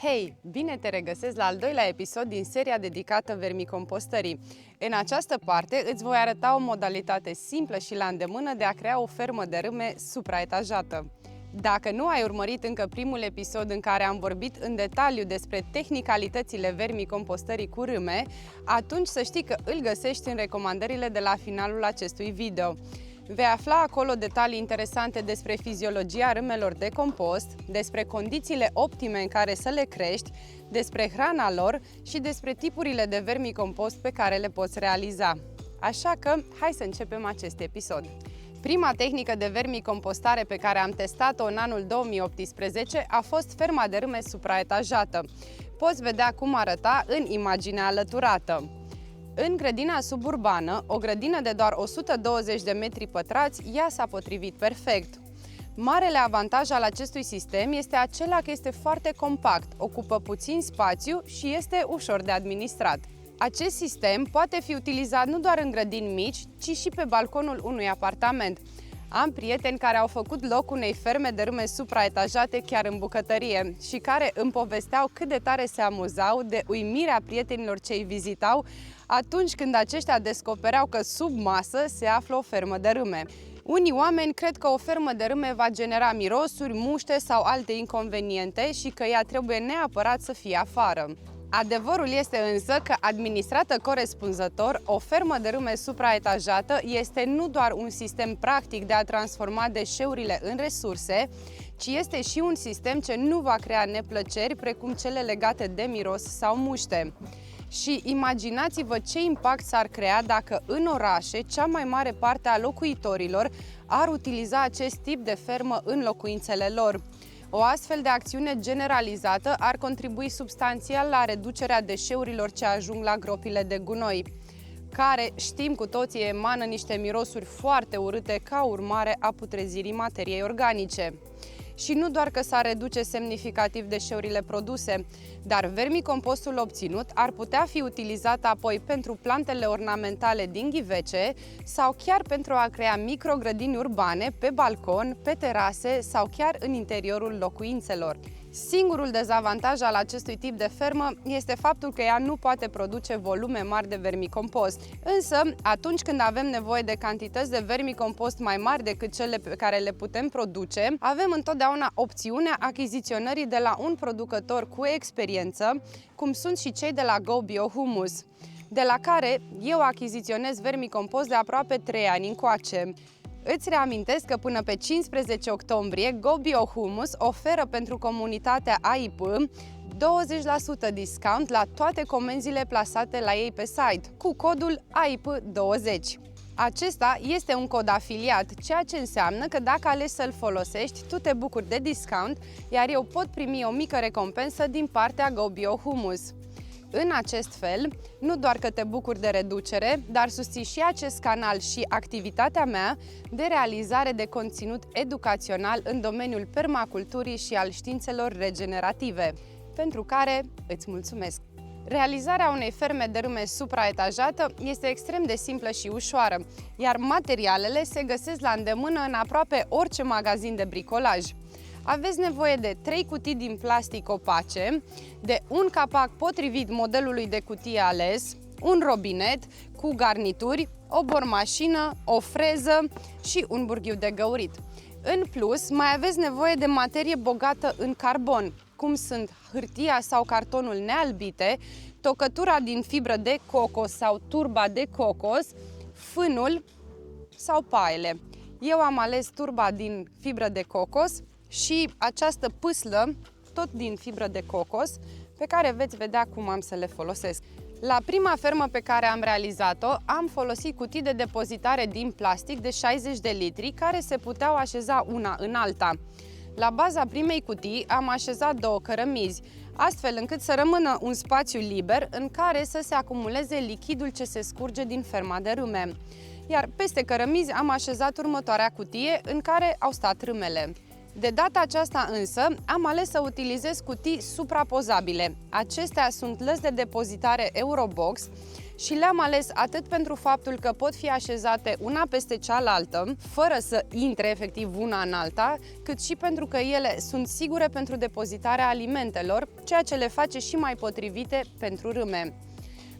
Hei, bine te regăsesc la al doilea episod din seria dedicată vermicompostării. În această parte îți voi arăta o modalitate simplă și la îndemână de a crea o fermă de râme supraetajată. Dacă nu ai urmărit încă primul episod în care am vorbit în detaliu despre tehnicalitățile vermicompostării cu râme, atunci să știi că îl găsești în recomandările de la finalul acestui video. Vei afla acolo detalii interesante despre fiziologia râmelor de compost, despre condițiile optime în care să le crești, despre hrana lor și despre tipurile de vermicompost pe care le poți realiza. Așa că, hai să începem acest episod. Prima tehnică de vermicompostare pe care am testat-o în anul 2018 a fost ferma de râme supraetajată. Poți vedea cum arăta în imaginea alăturată. În grădina suburbană, o grădină de doar 120 de metri pătrați, ea s-a potrivit perfect. Marele avantaj al acestui sistem este acela că este foarte compact, ocupă puțin spațiu și este ușor de administrat. Acest sistem poate fi utilizat nu doar în grădini mici, ci și pe balconul unui apartament. Am prieteni care au făcut loc unei ferme de râme supraetajate chiar în bucătărie și care îmi povesteau cât de tare se amuzau de uimirea prietenilor ce îi vizitau atunci când aceștia descopereau că sub masă se află o fermă de râme. Unii oameni cred că o fermă de râme va genera mirosuri, muște sau alte inconveniente și că ea trebuie neapărat să fie afară. Adevărul este însă că, administrată corespunzător, o fermă de râme supraetajată este nu doar un sistem practic de a transforma deșeurile în resurse, ci este și un sistem ce nu va crea neplăceri precum cele legate de miros sau muște. Și imaginați-vă ce impact s-ar crea dacă în orașe cea mai mare parte a locuitorilor ar utiliza acest tip de fermă în locuințele lor. O astfel de acțiune generalizată ar contribui substanțial la reducerea deșeurilor ce ajung la gropile de gunoi, care, știm cu toții, emană niște mirosuri foarte urâte ca urmare a putrezirii materiei organice. Și nu doar că s-ar reduce semnificativ deșeurile produse, dar vermicompostul obținut ar putea fi utilizat apoi pentru plantele ornamentale din ghivece sau chiar pentru a crea microgrădini urbane pe balcon, pe terase sau chiar în interiorul locuințelor. Singurul dezavantaj al acestui tip de fermă este faptul că ea nu poate produce volume mari de vermicompost. Însă, atunci când avem nevoie de cantități de vermicompost mai mari decât cele pe care le putem produce, avem întotdeauna opțiunea achiziționării de la un producător cu experiență, cum sunt și cei de la Go Bio Humus, de la care eu achiziționez vermicompost de aproape 3 ani încoace. Îți reamintesc că până pe 15 octombrie Go Bio Humus oferă pentru comunitatea AIP 20% discount la toate comenzile plasate la ei pe site, cu codul AIP20. Acesta este un cod afiliat, ceea ce înseamnă că dacă alegi să-l folosești, tu te bucuri de discount, iar eu pot primi o mică recompensă din partea Go Bio Humus. În acest fel, nu doar că te bucuri de reducere, dar susții și acest canal și activitatea mea de realizare de conținut educațional în domeniul permaculturii și al științelor regenerative, pentru care îți mulțumesc! Realizarea unei ferme de râme supraetajată este extrem de simplă și ușoară, iar materialele se găsesc la îndemână în aproape orice magazin de bricolaj. Aveți nevoie de 3 cutii din plastic opace, de un capac potrivit modelului de cutie ales, un robinet cu garnituri, o bormașină, o freză și un burghiu de găurit. În plus, mai aveți nevoie de materie bogată în carbon, cum sunt hârtia sau cartonul nealbite, tocătura din fibră de cocos sau turba de cocos, fânul sau paiele. Eu am ales turba din fibră de cocos și această pâslă, tot din fibră de cocos, pe care veți vedea cum am să le folosesc. La prima fermă pe care am realizat-o, am folosit cutii de depozitare din plastic de 60 de litri, care se puteau așeza una în alta. La baza primei cutii am așezat 2 cărămizi, astfel încât să rămână un spațiu liber în care să se acumuleze lichidul ce se scurge din ferma de râme. Iar peste cărămizi am așezat următoarea cutie în care au stat râmele. De data aceasta însă, am ales să utilizez cutii suprapozabile. Acestea sunt lăzi de depozitare Eurobox și le-am ales atât pentru faptul că pot fi așezate una peste cealaltă, fără să intre efectiv una în alta, cât și pentru că ele sunt sigure pentru depozitarea alimentelor, ceea ce le face și mai potrivite pentru râme.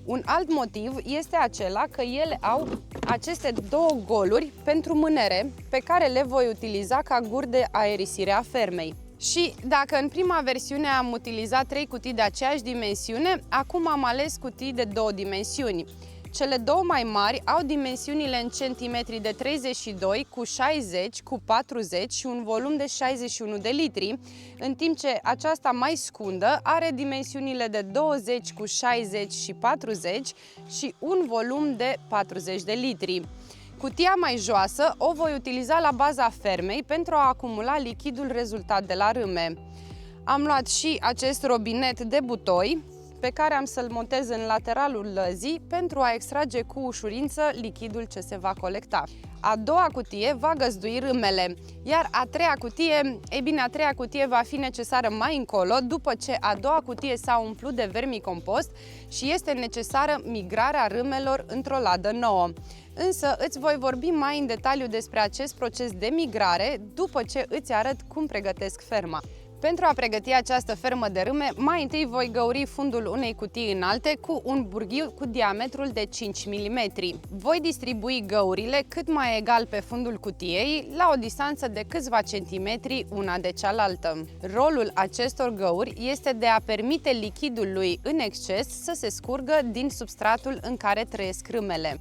Un alt motiv este acela că ele au aceste două goluri pentru mânere pe care le voi utiliza ca guri de aerisire a fermei. Și dacă în prima versiune am utilizat 3 cutii de aceeași dimensiune, acum am ales cutii de 2 dimensiuni. Cele două mai mari au dimensiunile în centimetri de 32 cu 60 cu 40 și un volum de 61 de litri, în timp ce aceasta mai scundă are dimensiunile de 20 cu 60 și 40 și un volum de 40 de litri. Cutia mai joasă o voi utiliza la baza fermei pentru a acumula lichidul rezultat de la râme. Am luat și acest robinet de butoi pe care am să-l montez în lateralul lăzii pentru a extrage cu ușurință lichidul ce se va colecta. A doua cutie va găzdui râmele, iar a treia cutie va fi necesară mai încolo, după ce a doua cutie s-a umplut de vermicompost și este necesară migrarea râmelor într-o ladă nouă. Însă îți voi vorbi mai în detaliu despre acest proces de migrare după ce îți arăt cum pregătesc ferma. Pentru a pregăti această fermă de râme, mai întâi voi găuri fundul unei cutii înalte cu un burghiu cu diametrul de 5 mm. Voi distribui găurile cât mai egal pe fundul cutiei, la o distanță de câțiva centimetri una de cealaltă. Rolul acestor găuri este de a permite lichidului în exces să se scurgă din substratul în care trăiesc râmele.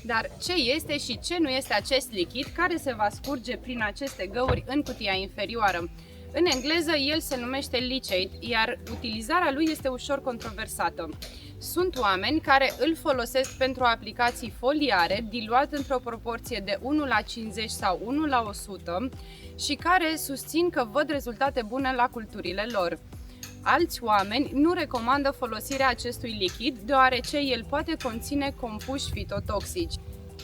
Dar ce este și ce nu este acest lichid care se va scurge prin aceste găuri în cutia inferioară? În engleză el se numește leachate, iar utilizarea lui este ușor controversată. Sunt oameni care îl folosesc pentru aplicații foliare, diluat într-o proporție de 1 la 50 sau 1 la 100 și care susțin că văd rezultate bune la culturile lor. Alți oameni nu recomandă folosirea acestui lichid, deoarece el poate conține compuși fitotoxici.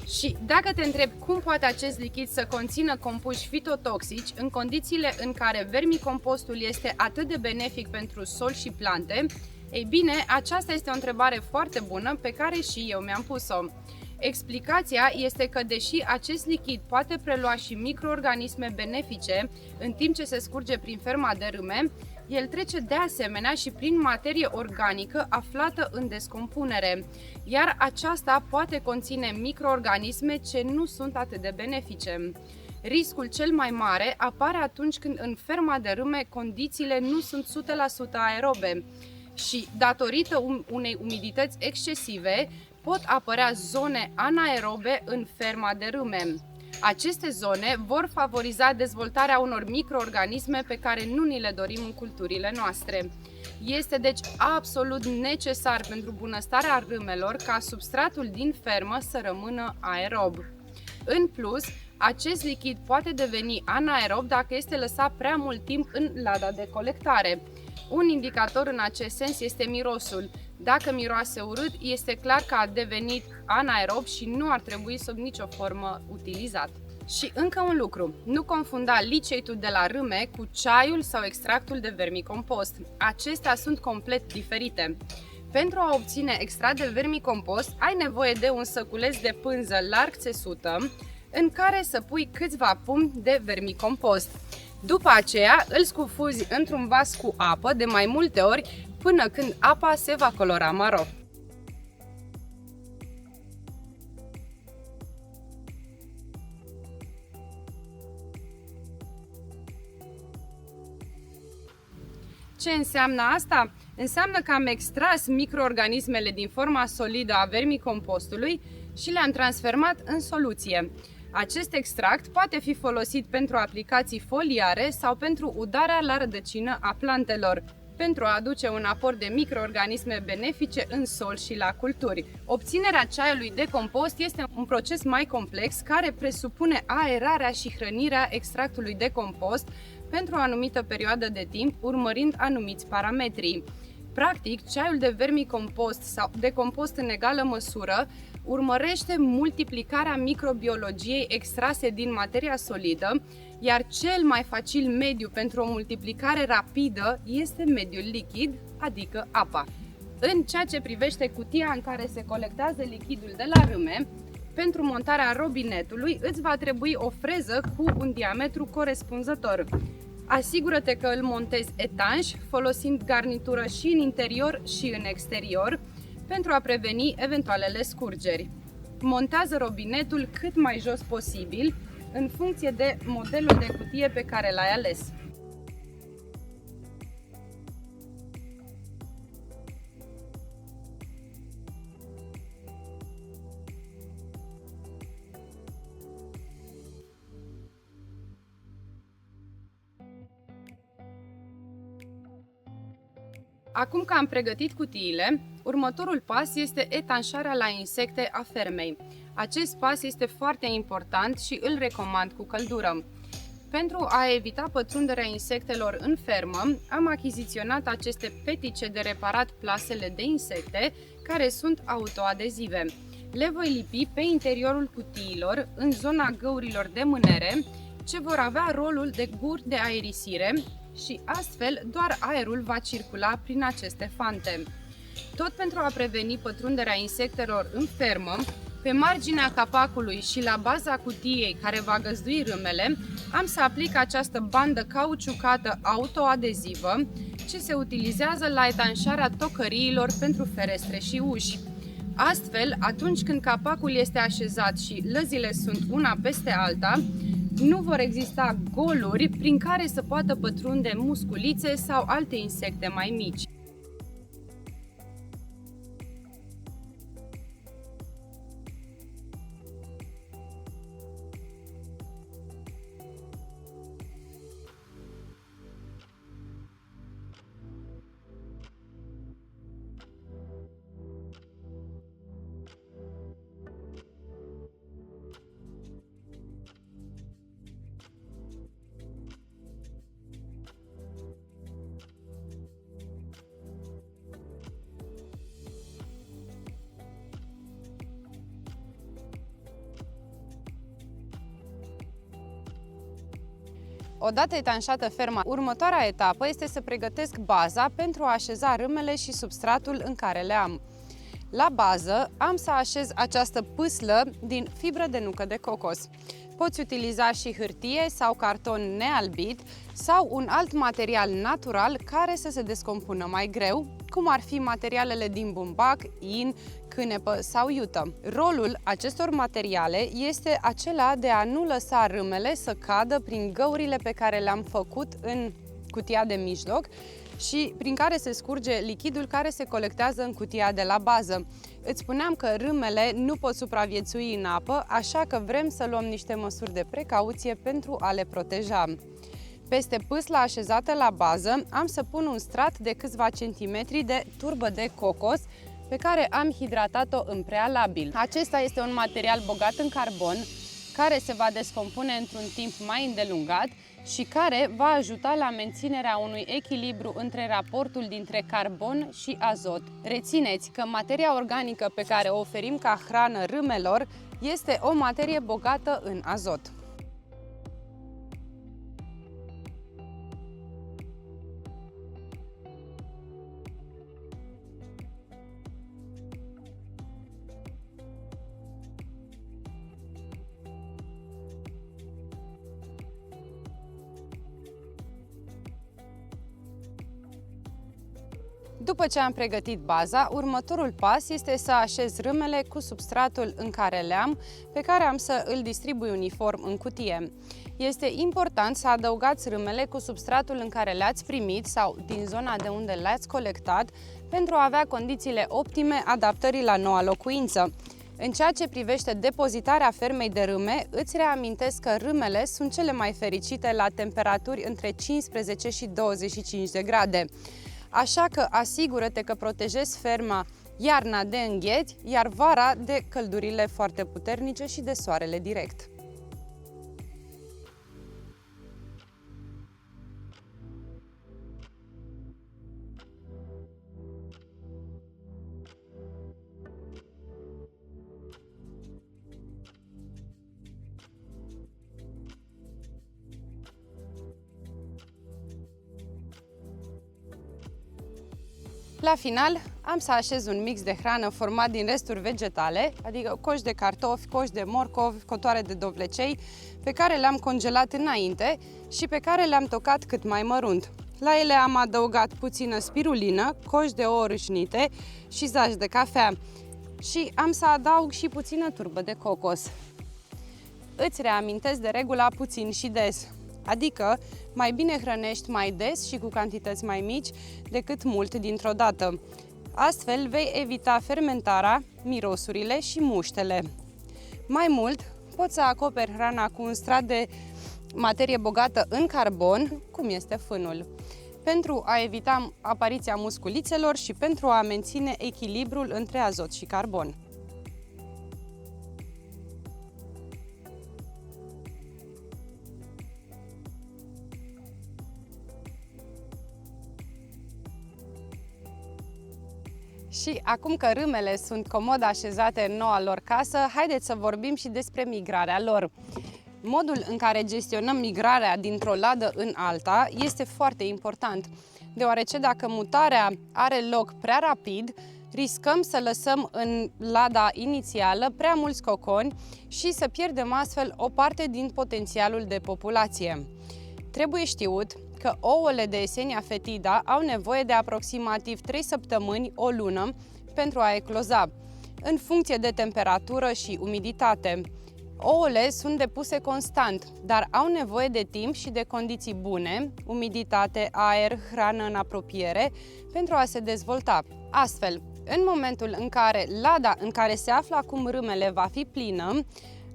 Și dacă te întrebi cum poate acest lichid să conțină compuși fitotoxici în condițiile în care vermicompostul este atât de benefic pentru sol și plante, ei bine, aceasta este o întrebare foarte bună pe care și eu mi-am pus-o. Explicația este că deși acest lichid poate prelua și microorganisme benefice în timp ce se scurge prin ferma de râme, el trece de asemenea și prin materie organică aflată în descompunere, iar aceasta poate conține microorganisme ce nu sunt atât de benefice. Riscul cel mai mare apare atunci când în ferma de râme condițiile nu sunt 100% aerobe și, datorită unei umidități excesive, pot apărea zone anaerobe în ferma de râme. Aceste zone vor favoriza dezvoltarea unor microorganisme pe care nu ni le dorim în culturile noastre. Este deci absolut necesar pentru bunăstarea râmelor ca substratul din fermă să rămână aerob. În plus, acest lichid poate deveni anaerob dacă este lăsat prea mult timp în lada de colectare. Un indicator în acest sens este mirosul. Dacă miroase urât, este clar că a devenit anaerob și nu ar trebui sub nicio formă utilizat. Și încă un lucru, nu confunda leachate-ul de la râme cu ceaiul sau extractul de vermicompost. Acestea sunt complet diferite. Pentru a obține extract de vermicompost, ai nevoie de un săculeț de pânză larg țesută în care să pui câțiva pumni de vermicompost. După aceea îl scufuzi într-un vas cu apă de mai multe ori până când apa se va colora maro. Ce înseamnă asta? Înseamnă că am extras microorganismele din forma solidă a vermicompostului și le-am transformat în soluție. Acest extract poate fi folosit pentru aplicații foliare sau pentru udarea la rădăcină a plantelor. pentru a aduce un aport de microorganisme benefice în sol și la culturi. Obținerea ceaiului de compost este un proces mai complex care presupune aerarea și hrănirea extractului de compost pentru o anumită perioadă de timp, urmărind anumiți parametri. Practic, ceaiul de vermicompost sau de compost în egală măsură urmărește multiplicarea microbiologiei extrase din materia solidă, iar cel mai facil mediu pentru o multiplicare rapidă este mediul lichid, adică apa. În ceea ce privește cutia în care se colectează lichidul de la râme, pentru montarea robinetului îți va trebui o freză cu un diametru corespunzător. Asigură-te că îl montezi etanș, folosind garnitură și în interior și în exterior, pentru a preveni eventualele scurgeri. Montează robinetul cât mai jos posibil, în funcție de modelul de cutie pe care l-ai ales. Acum că am pregătit cutiile, următorul pas este etanșarea la insecte a fermei. Acest pas este foarte important și îl recomand cu căldură. Pentru a evita pătrunderea insectelor în fermă, am achiziționat aceste petice de reparat plasele de insecte, care sunt autoadezive. Le voi lipi pe interiorul cutiilor, în zona găurilor de mânere, ce vor avea rolul de guri de aerisire și astfel doar aerul va circula prin aceste fante. Tot pentru a preveni pătrunderea insectelor în fermă, pe marginea capacului și la baza cutiei care va găzdui râmele, am să aplic această bandă cauciucată autoadezivă, ce se utilizează la etanșarea tocăriilor pentru ferestre și uși. Astfel, atunci când capacul este așezat și lăzile sunt una peste alta, nu vor exista goluri prin care să poată pătrunde musculițe sau alte insecte mai mici. Odată etanșată ferma, următoarea etapă este să pregătesc baza pentru a așeza râmele și substratul în care le am. La bază am să așez această pâslă din fibră de nucă de cocos. Poți utiliza și hârtie sau carton nealbit sau un alt material natural care să se descompună mai greu, cum ar fi materialele din bumbac, in, cânepă sau iută. Rolul acestor materiale este acela de a nu lăsa râmele să cadă prin găurile pe care le-am făcut în cutia de mijloc și prin care se scurge lichidul care se colectează în cutia de la bază. Îți spuneam că râmele nu pot supraviețui în apă, așa că vrem să luăm niște măsuri de precauție pentru a le proteja. Peste pâsla așezată la bază am să pun un strat de câțiva centimetri de turbă de cocos pe care am hidratat-o în prealabil. Acesta este un material bogat în carbon care se va descompune într-un timp mai îndelungat și care va ajuta la menținerea unui echilibru între raportul dintre carbon și azot. Rețineți că materia organică pe care o oferim ca hrană râmelor este o materie bogată în azot. După ce am pregătit baza, următorul pas este să așez râmele cu substratul în care le am, pe care am să îl distribui uniform în cutie. Este important să adăugați râmele cu substratul în care le-ați primit sau din zona de unde le-ați colectat pentru a avea condițiile optime adaptării la noua locuință. În ceea ce privește depozitarea fermei de râme, îți reamintesc că râmele sunt cele mai fericite la temperaturi între 15 și 25 de grade. Așa că asigură-te că protejezi ferma iarna de îngheți, iar vara de căldurile foarte puternice și de soarele direct. La final, am să așez un mix de hrană format din resturi vegetale, adică coși de cartofi, coși de morcovi, cotoare de dovlecei, pe care le-am congelat înainte și pe care le-am tocat cât mai mărunt. La ele am adăugat puțină spirulină, coși de ouă râșnite și zaci de cafea și am să adaug și puțină turbă de cocos. Îți reamintesc de regula puțin și des, adică mai bine hrănești mai des și cu cantități mai mici decât mult dintr-o dată. Astfel vei evita fermentarea, mirosurile și muștele. Mai mult, poți să acoperi hrana cu un strat de materie bogată în carbon, cum este fânul, pentru a evita apariția musculițelor și pentru a menține echilibrul între azot și carbon. Și acum că râmele sunt comod așezate în noua lor casă, haideți să vorbim și despre migrarea lor. Modul în care gestionăm migrarea dintr-o ladă în alta este foarte important, deoarece dacă mutarea are loc prea rapid, riscăm să lăsăm în lada inițială prea mulți coconi și să pierdem astfel o parte din potențialul de populație. Trebuie știut că ouăle de Escherichia fetida au nevoie de aproximativ 3 săptămâni, o lună, pentru a ecloza, în funcție de temperatură și umiditate. Ouăle sunt depuse constant, dar au nevoie de timp și de condiții bune, umiditate, aer, hrană în apropiere, pentru a se dezvolta. Astfel, în momentul în care lada în care se află acum râmele va fi plină,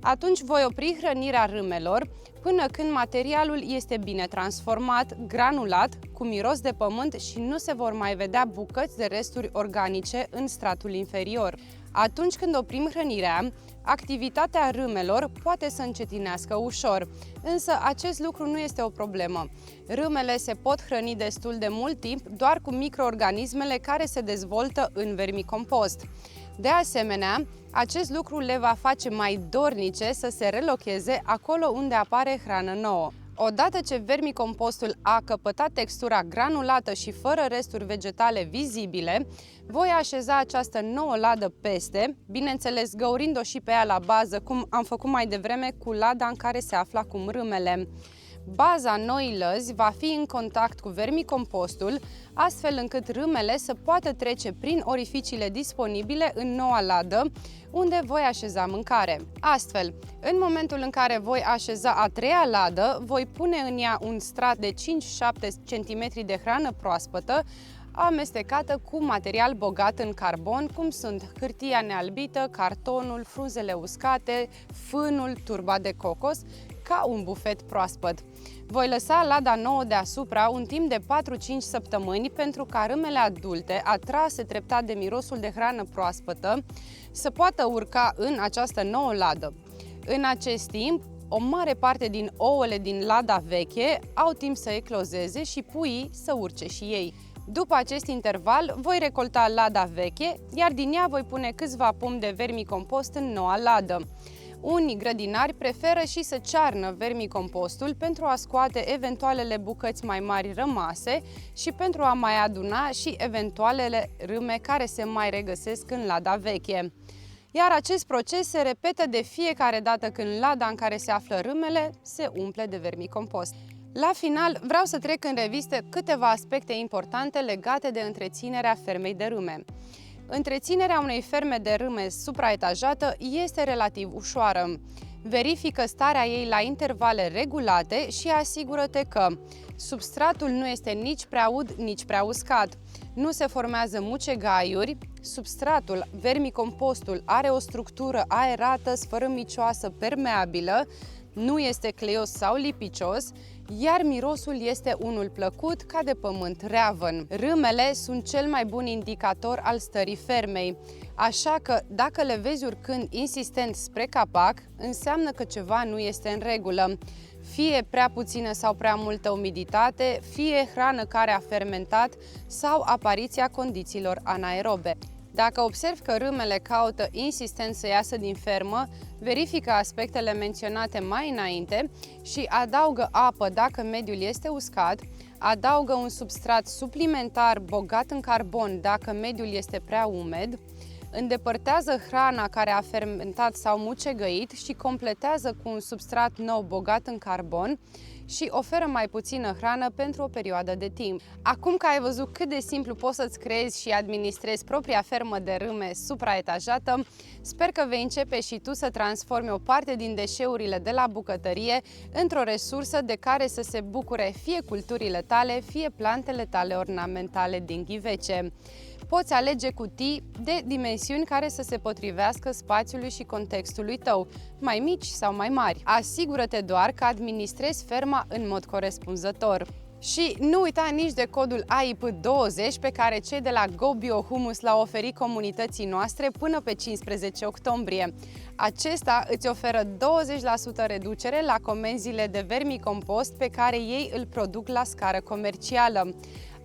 atunci voi opri hrănirea râmelor până când materialul este bine transformat, granulat, cu miros de pământ și nu se vor mai vedea bucăți de resturi organice în stratul inferior. Atunci când oprim hrănirea, activitatea râmelor poate să încetinească ușor, însă acest lucru nu este o problemă. Râmele se pot hrăni destul de mult timp doar cu microorganismele care se dezvoltă în vermicompost. De asemenea, acest lucru le va face mai dornice să se relocheze acolo unde apare hrană nouă. Odată ce vermicompostul a căpătat textura granulată și fără resturi vegetale vizibile, voi așeza această nouă ladă peste, bineînțeles găurind-o și pe ea la bază, cum am făcut mai devreme cu lada în care se află acum râmele. Baza noii lăzi va fi în contact cu vermicompostul, astfel încât râmele să poată trece prin orificiile disponibile în noua ladă, unde voi așeza mâncare. Astfel, în momentul în care voi așeza a treia ladă, voi pune în ea un strat de 5-7 cm de hrană proaspătă, amestecată cu material bogat în carbon, cum sunt hârtia nealbită, cartonul, frunzele uscate, fânul, turba de cocos, ca un bufet proaspăt. Voi lăsa lada nouă deasupra un timp de 4-5 săptămâni pentru ca râmele adulte, atrase treptat de mirosul de hrană proaspătă, să poată urca în această nouă ladă. În acest timp, o mare parte din ouăle din lada veche au timp să eclozeze și puii să urce și ei. După acest interval, voi recolta lada veche, iar din ea voi pune câțiva pumni de vermicompost în noua ladă. Unii grădinari preferă și să cearnă vermicompostul pentru a scoate eventualele bucăți mai mari rămase și pentru a mai aduna și eventualele râme care se mai regăsesc în lada veche. Iar acest proces se repetă de fiecare dată când lada în care se află râmele se umple de vermicompost. La final, vreau să trec în revistă câteva aspecte importante legate de întreținerea fermei de râme. Întreținerea unei ferme de râme supraetajată este relativ ușoară. Verifică starea ei la intervale regulate și asigură-te că substratul nu este nici prea ud, nici prea uscat, nu se formează mucegaiuri, substratul, vermicompostul, are o structură aerată, sfărâmicioasă, permeabilă, nu este cleios sau lipicios, iar mirosul este unul plăcut ca de pământ reavăn. Râmele sunt cel mai bun indicator al stării fermei, așa că dacă le vezi urcând insistent spre capac, înseamnă că ceva nu este în regulă. Fie prea puțină sau prea multă umiditate, fie hrană care a fermentat sau apariția condițiilor anaerobe. Dacă observi că râmele caută insistent să iasă din fermă, verifică aspectele menționate mai înainte și adaugă apă dacă mediul este uscat, adaugă un substrat suplimentar bogat în carbon dacă mediul este prea umed, îndepărtează hrana care a fermentat sau mucegăit și completează cu un substrat nou bogat în carbon și oferă mai puțină hrană pentru o perioadă de timp. Acum că ai văzut cât de simplu poți să-ți creezi și administrezi propria fermă de râme supraetajată, sper că vei începe și tu să transformi o parte din deșeurile de la bucătărie într-o resursă de care să se bucure fie culturile tale, fie plantele tale ornamentale din ghivece. Poți alege cutii de dimensiuni care să se potrivească spațiului și contextului tău, mai mici sau mai mari. Asigură-te doar că administrezi ferma în mod corespunzător. Și nu uita nici de codul AIP20 pe care cei de la Go Bio Humus l-au oferit comunității noastre până pe 15 octombrie. Acesta îți oferă 20% reducere la comenzile de vermicompost pe care ei îl produc la scară comercială.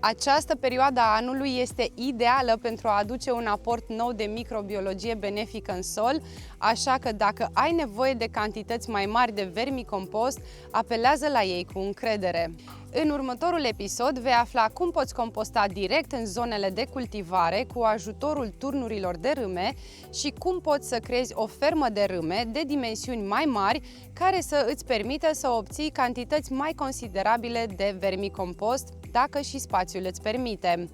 Această perioadă a anului este ideală pentru a aduce un aport nou de microbiologie benefică în sol, așa că dacă ai nevoie de cantități mai mari de vermicompost, apelează la ei cu încredere. În următorul episod vei afla cum poți composta direct în zonele de cultivare cu ajutorul turnurilor de râme și cum poți să creezi o fermă de râme de dimensiuni mai mari care să îți permită să obții cantități mai considerabile de vermicompost, dacă și spațiul îți permite.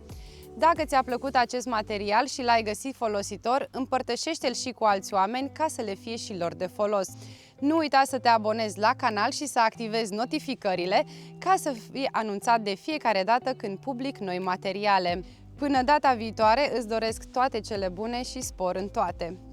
Dacă ți-a plăcut acest material și l-ai găsit folositor, împărtășește-l și cu alți oameni ca să le fie și lor de folos. Nu uita să te abonezi la canal și să activezi notificările ca să fii anunțat de fiecare dată când public noi materiale. Până data viitoare îți doresc toate cele bune și spor în toate!